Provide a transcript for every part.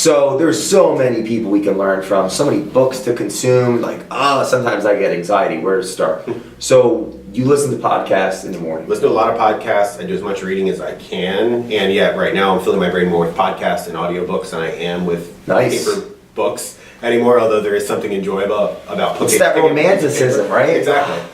So there's so many people we can learn from, so many books to consume. Like, sometimes I get anxiety. Where to start? So you listen to podcasts in the morning. Listen to a lot of podcasts. I do as much reading as I can. And yeah, right now I'm filling my brain more with podcasts and audiobooks than I am with paper books anymore, although there is something enjoyable about it's that romanticism, right? Exactly.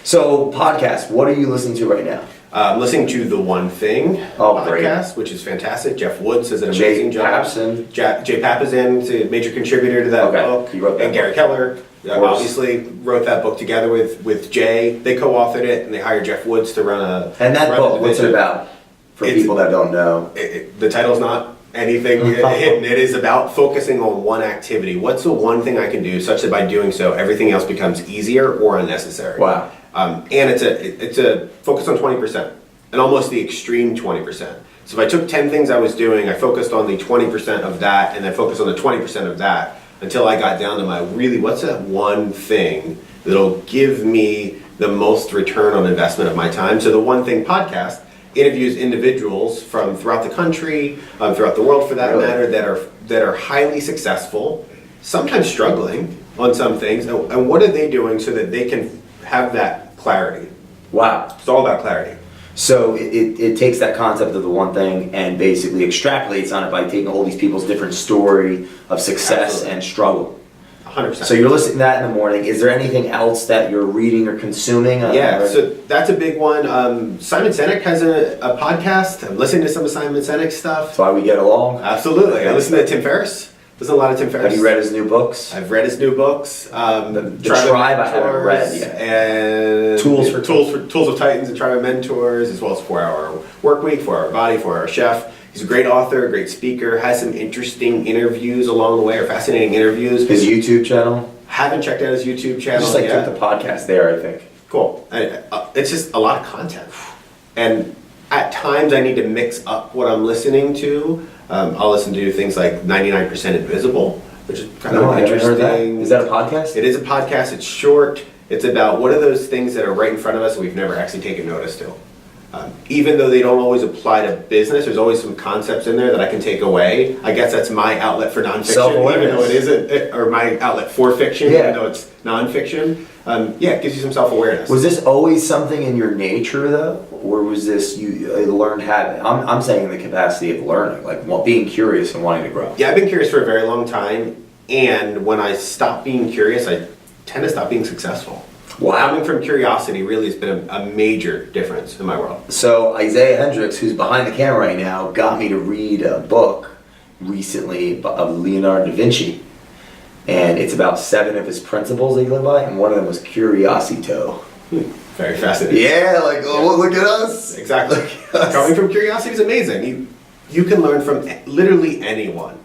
So podcasts, what are you listening to right now? I'm listening to The One Thing podcast, which is fantastic. Jeff Woods does an amazing job. Jay Papasan is a major contributor to that book. He wrote that and Gary Keller obviously wrote that book together with Jay. They co-authored it, and they hired Jeff Woods to run a... And that book, what's it about? For people that don't know. The title's not anything hidden. It is about focusing on one activity. What's the one thing I can do such that by doing so, everything else becomes easier or unnecessary? Wow. And it's a focus on 20%, and almost the extreme 20%. So if I took 10 things I was doing, I focused on the 20% of that, and then focused on the 20% of that, until I got down to what's that one thing that'll give me the most return on investment of my time? So the One Thing podcast interviews individuals from throughout the country, throughout the world for that matter, that are highly successful, sometimes struggling on some things, and what are they doing so that they can have that clarity? Wow. It's all about clarity. So it takes that concept of the one thing and basically extrapolates on it by taking all these people's different story of success and struggle. 100%. So you're listening to that in the morning. Is there anything else that you're reading or consuming? So that's a big one. Simon Sinek has a podcast. I'm listening to some of Simon Sinek's stuff. That's why we get along. Absolutely. I listen to Tim Ferriss. Listen to a lot of Tim Ferriss. Have you read his new books? I've read his new books. The Tribe I haven't read yet. And Tools of Titans and Tribe of Mentors, as well as 4-Hour Work Week, 4-Hour Body, 4-Hour Chef. He's a great author, great speaker, has some interesting interviews along the way, or fascinating interviews. His YouTube channel? Haven't checked out his YouTube channel Just yet. took the podcast there, I think. Cool. It's just a lot of content. And at times I need to mix up what I'm listening to. I'll listen to things like 99% Invisible, which is kind of interesting. Heard that. Is that a podcast? It is a podcast. It's short. It's about what are those things that are right in front of us that we've never actually taken notice to. Even though they don't always apply to business, there's always some concepts in there that I can take away. I guess that's my outlet for nonfiction, even though it isn't, or my outlet for fiction, even though it's nonfiction. It gives you some self-awareness. Was this always something in your nature, though? Or was this you learned habit? I'm saying in the capacity of learning, like being curious and wanting to grow. Yeah, I've been curious for a very long time. And when I stop being curious, I tend to stop being successful. Wow. Coming from curiosity really has been a major difference in my world. So Isaiah Hendricks, who's behind the camera right now, got me to read a book recently of Leonardo da Vinci. And it's about 7 of his principles that he lived by, and one of them was curiosito. Very fascinating. Yeah, look at us. Exactly. Coming from curiosity is amazing. You can learn from literally anyone,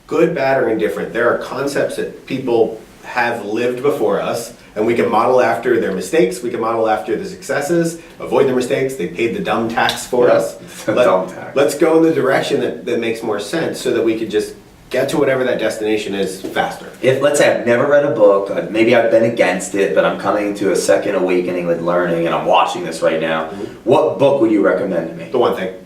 good, bad, or indifferent. There are concepts that people have lived before us, and we can model after their mistakes, we can model after the successes, avoid their mistakes. They paid the dumb tax for us. Dumb tax. Let's go in the direction that makes more sense so that we could just get to whatever that destination is faster. If, let's say, I've never read a book, maybe I've been against it, but I'm coming to a second awakening with learning, and I'm watching this right now, what book would you recommend to me? The One Thing.